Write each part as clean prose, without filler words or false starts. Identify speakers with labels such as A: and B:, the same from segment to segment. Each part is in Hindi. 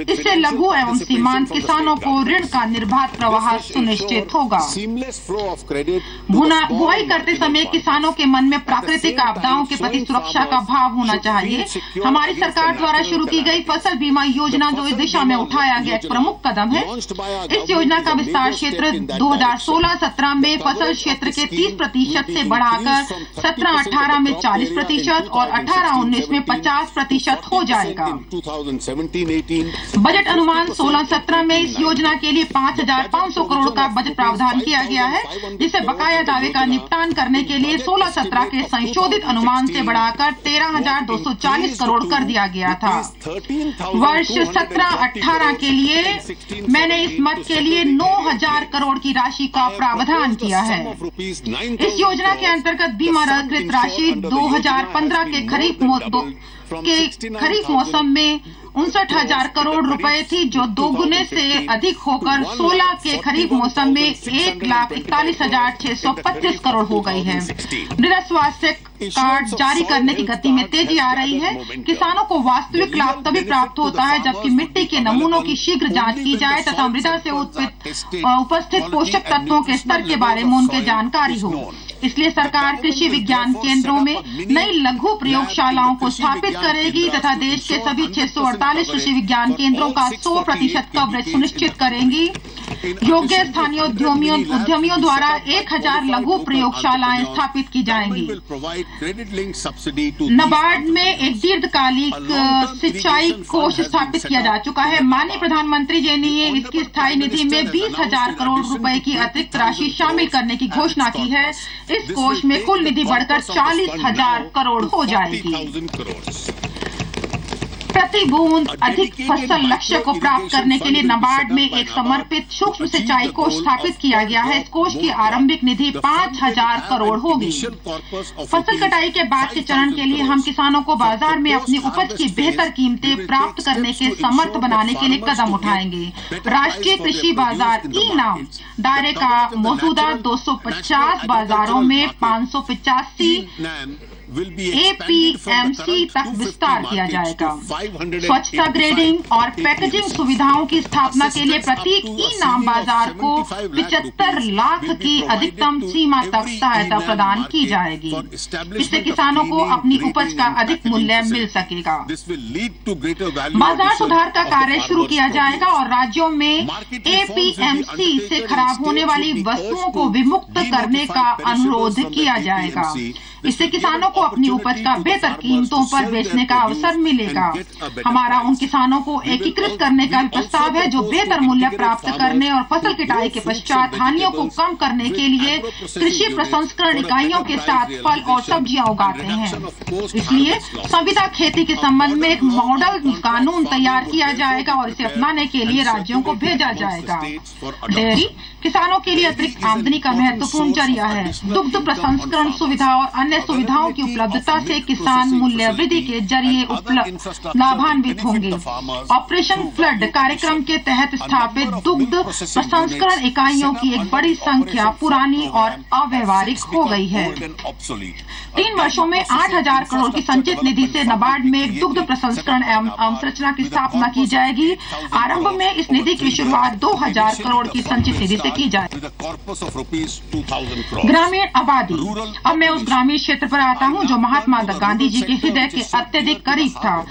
A: इससे लघु एवं सीमांत किसानों को ऋण का निर्बाध प्रवाह सुनिश्चित होगा। बुआई करते समय किसानों के मन में प्राकृतिक आपदाओं के प्रति सुरक्षा का भाव होना चाहिए। हमारी सरकार द्वारा शुरू की गई फसल बीमा योजना जो इस दिशा में उठाया गया एक प्रमुख कदम है। इस योजना का विस्तार क्षेत्र 2016-17 में फसल क्षेत्र के 30% से बढ़ाकर 17-18 में 40% और 18-19 में 50% हो जाएगा। बजट अनुमान 16-17 में इस योजना के लिए 5,500 करोड़ का बजट प्रावधान किया गया है, जिसे बकाया दावे का निपटान करने के लिए 16-17 के संशोधित अनुमान से बढ़ाकर 13,240 करोड़ कर दिया गया था। वर्ष 17-18 के लिए मैंने इस मद के लिए 9,000 करोड़ की राशि का प्रावधान किया है। इस योजना के अंतर्गत बीमाकृत राशि 2015 के खरीफ मौसम में 59,000 करोड़ रुपए थी, जो दोगुने से अधिक होकर 16 के खरीफ मौसम में 1,41,625 करोड़ हो गई है। मृदा स्वास्थ्य कार्ड जारी करने की गति में तेजी आ रही है। किसानों को वास्तविक लाभ तभी प्राप्त होता है जबकि मिट्टी के नमूनों की शीघ्र जांच की जाए तथा मृदा से उपस्थित पोषक तत्वों के स्तर के बारे में उनके जानकारी हो। इसलिए सरकार कृषि विज्ञान केंद्रों में नई लघु प्रयोगशालाओं को स्थापित करेगी तथा देश के सभी 648 कृषि विज्ञान केंद्रों का 100% कवरेज सुनिश्चित करेंगी। योग्य स्थानीय उद्यमियों द्वारा 1,000 लघु प्रयोगशालाएं स्थापित की जाएंगी। नाबार्ड में एक दीर्घकालिक सिंचाई कोष स्थापित किया जा चुका है। माननीय प्रधानमंत्री जी ने इसकी स्थायी निधि में 20,000 करोड़ रुपए की अतिरिक्त राशि शामिल करने की घोषणा की है। इस कोष में कुल निधि बढ़कर 40,000 करोड़ हो जाएगी। प्रति बूंद अधिक फसल लक्ष्य को प्राप्त करने के लिए नाबार्ड में एक समर्पित सूक्ष्म सिंचाई कोष स्थापित किया गया है। इस कोष की आरंभिक निधि 5,000 करोड़ होगी। फसल कटाई के बाद के चरण के लिए हम किसानों को बाजार में अपनी उपज की बेहतर कीमतें प्राप्त करने के समर्थ बनाने के लिए कदम उठाएंगे। राष्ट्रीय कृषि बाजार ई-नाम दायरे का मौजूदा 250 बाजारों में 585 APMC तक विस्तार किया जाएगा। स्वच्छता ग्रेडिंग और पैकेजिंग सुविधाओं की स्थापना के लिए प्रत्येक ई-नाम बाजार को 75 लाख की अधिकतम सीमा तक सहायता प्रदान की जाएगी। इससे किसानों को अपनी उपज का अधिक मूल्य मिल सकेगा। बाजार सुधार का कार्य शुरू किया जाएगा और राज्यों में APMC से खराब होने वाली वस्तुओं को विमुक्त करने का अनुरोध किया जाएगा। इससे किसानों को अपनी उपज का बेहतर कीमतों पर बेचने का अवसर मिलेगा। हमारा उन किसानों को एकीकृत करने का भी प्रस्ताव है जो बेहतर मूल्य प्राप्त करने और फसल कटाई के पश्चात हानियों को कम करने के लिए कृषि प्रसंस्करण इकाइयों के साथ फल और सब्जियां उगाते हैं। इसलिए संविदा खेती के संबंध में एक मॉडल कानून तैयार किया जाएगा और इसे अपनाने के लिए राज्यों को भेजा जाएगा। डेयरी किसानों के लिए अतिरिक्त आमदनी का महत्वपूर्ण जरिया है। दुग्ध प्रसंस्करण सुविधा और अन्य सुविधाओं की उपलब्धता से किसान मूल्य वृद्धि के जरिए लाभान्वित होंगे। ऑपरेशन फ्लड कार्यक्रम के तहत स्थापित दुग्ध प्रसंस्करण इकाइयों की एक बड़ी संख्या पुरानी और अव्यवहारिक हो गई है। 3 वर्षों में 8,000 करोड़ की संचित निधि से नाबार्ड में एक दुग्ध प्रसंस्करण एवं अवसंरचना की स्थापना की जाएगी। आरंभ में इस निधि की शुरुआत 2,000 करोड़ की संचित निधि से की जाए। ग्रामीण आबादी, अब मैं उस ग्रामीण क्षेत्र पर आता हूं जो महात्मा गांधी जी के हृदय के अत्यधिक करीब था।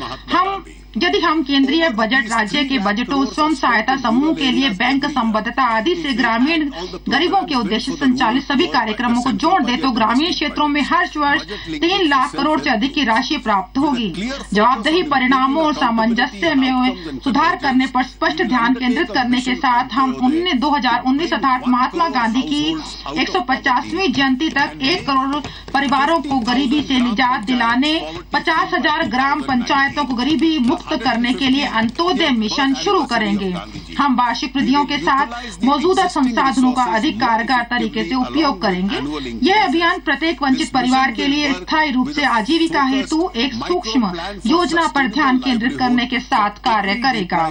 A: यदि हम केंद्रीय बजट, राज्य के बजटों, स्वयं सहायता समूह के लिए बैंक संबद्धता आदि से ग्रामीण गरीबों के उद्देश्य संचालित सभी कार्यक्रमों को जोड़ दे तो ग्रामीण क्षेत्रों में हर वर्ष 3 लाख करोड़ से अधिक की राशि प्राप्त होगी। जवाबदेही, परिणामों और सामंजस्य में सुधार करने पर स्पष्ट ध्यान केंद्रित करने के साथ हम 2019 अर्थात महात्मा गांधी की 150वीं जयंती तक 1 करोड़ परिवारों को गरीबी से निजात दिलाने, 50,000 ग्राम पंचायतों को गरीबी मुक्त करने के लिए अंत्योदय मिशन शुरू करेंगे। हम वार्षिक वृद्धियों के साथ मौजूदा संसाधनों का अधिक कारगर तरीके से उपयोग करेंगे। यह अभियान प्रत्येक वंचित परिवार के लिए स्थायी रूप से आजीविका हेतु एक सूक्ष्म योजना पर ध्यान केंद्रित करने के साथ कार्य करेगा।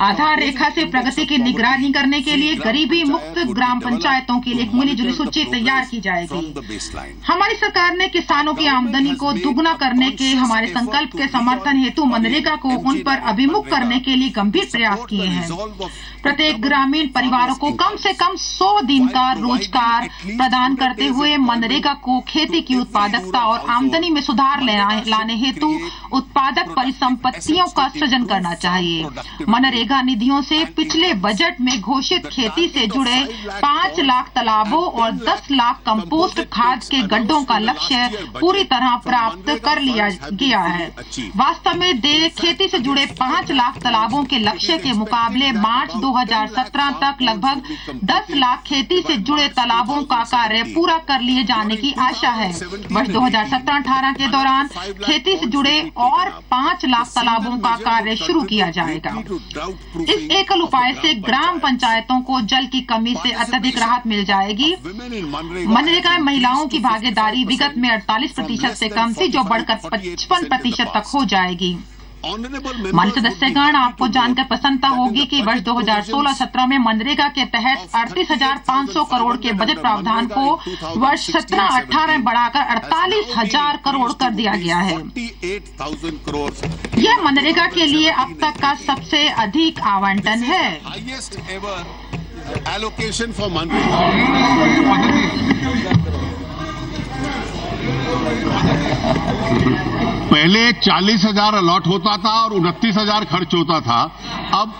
A: आधार रेखा से प्रगति की निगरानी करने के लिए गरीबी मुक्त ग्राम पंचायतों की एक मिलीजुली सूची तैयार की जाएगी। हमारी सरकार ने किसानों की आमदनी को दुगना करने के हमारे संकल्प के समर्थन हेतु मनरेगा को उन पर अभिमुख करने के लिए गंभीर प्रयास किए हैं। प्रत्येक ग्रामीण परिवारों को कम से कम 100 दिन का रोजगार प्रदान करते हुए मनरेगा को खेती की उत्पादकता और आमदनी में सुधार लाने हेतु उत्पादक परिसंपत्तियों का सृजन करना चाहिए। मनरेगा निधियों से पिछले बजट में घोषित खेती से जुड़े 5 लाख तालाबों और 10 लाख कंपोस्ट खाद के गड्ढों का लक्ष्य पूरी तरह प्राप्त कर लिया गया है। वास्तव में खेती से जुड़े 5 लाख तालाबों के लक्ष्य के मुकाबले मार्च 2017 तक लगभग 10 लाख खेती से जुड़े तालाबों का कार्य पूरा कर लिए जाने की आशा है। वर्ष 2017-18 के दौरान खेती से जुड़े और 5 लाख तालाबों का कार्य शुरू किया जाएगा। इस एकल उपाय से ग्राम पंचायतों को जल की कमी से अत्यधिक राहत मिल जाएगी। मनरेगा में महिलाओं की भागीदारी विगत में 48% से कम थी, जो बढ़कर 55% तक हो जाएगी। माननीय सदस्यगण, आपको जानकर प्रसन्नता होगी कि वर्ष 2016-17 में मनरेगा के तहत 38,500 करोड़ के बजट प्रावधान को वर्ष 17-18 में बढ़ाकर 48,000 करोड़ कर दिया गया है। यह मनरेगा के लिए अब तक का सबसे अधिक आवंटन है।
B: पहले 40,000 अलॉट होता था और 29,000 खर्च होता था। अब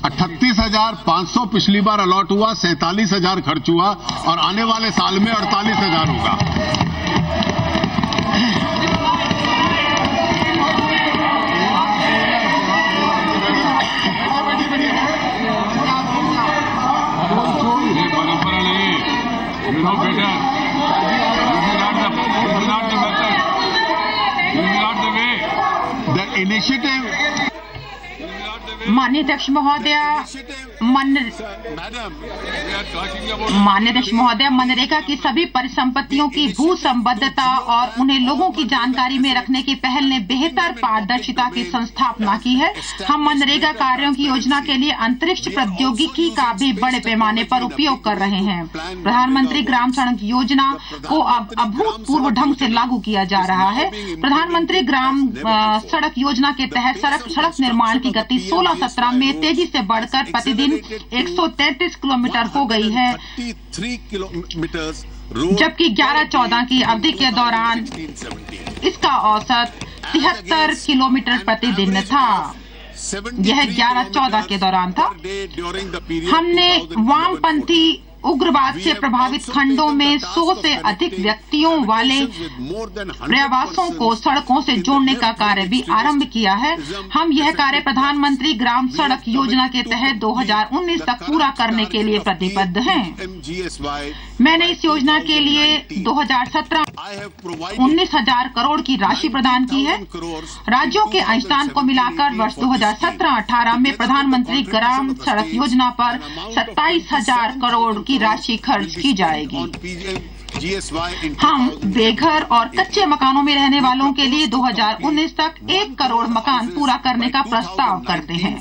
B: 38,500 पिछली बार अलॉट हुआ, 47,000 खर्च हुआ और आने वाले साल में 48,000 होगा।
A: माननीय अध्यक्ष महोदय, मनरेगा की सभी परिसंपत्तियों की भू संबद्धता और उन्हें लोगों की जानकारी में रखने की पहल ने बेहतर पारदर्शिता की संस्थापना की है। हम मनरेगा कार्यों की योजना के लिए अंतरिक्ष प्रौद्योगिकी का भी बड़े पैमाने पर उपयोग कर रहे हैं। प्रधानमंत्री ग्राम सड़क योजना को अब अभूतपूर्व ढंग से लागू किया जा रहा है। प्रधानमंत्री ग्राम सड़क योजना के तहत सड़क निर्माण की गति 16-17 में तेजी से बढ़कर प्रतिदिन 133 किलोमीटर हो गई है, जबकि 11-14 की अवधि के दौरान इसका औसत 73 किलोमीटर प्रतिदिन था। यह 11-14 के दौरान था। हमने वामपंथी उग्रवाद से प्रभावित खंडों में 100 से अधिक व्यक्तियों वाले प्रवासों को सड़कों से जोड़ने का कार्य भी आरंभ किया है। हम यह कार्य प्रधानमंत्री ग्राम सड़क योजना के तहत 2019 तक पूरा करने के लिए प्रतिबद्ध हैं। मैंने इस योजना के लिए 2017 19,000 करोड़ की राशि प्रदान की है। राज्यों के अंशदान को मिलाकर वर्ष 2017-18 में प्रधानमंत्री ग्राम सड़क योजना पर 27,000 करोड़ की राशि खर्च की जाएगी। हम बेघर और कच्चे मकानों में रहने वालों के लिए 2019 तक 1 करोड़ मकान पूरा करने का प्रस्ताव करते हैं।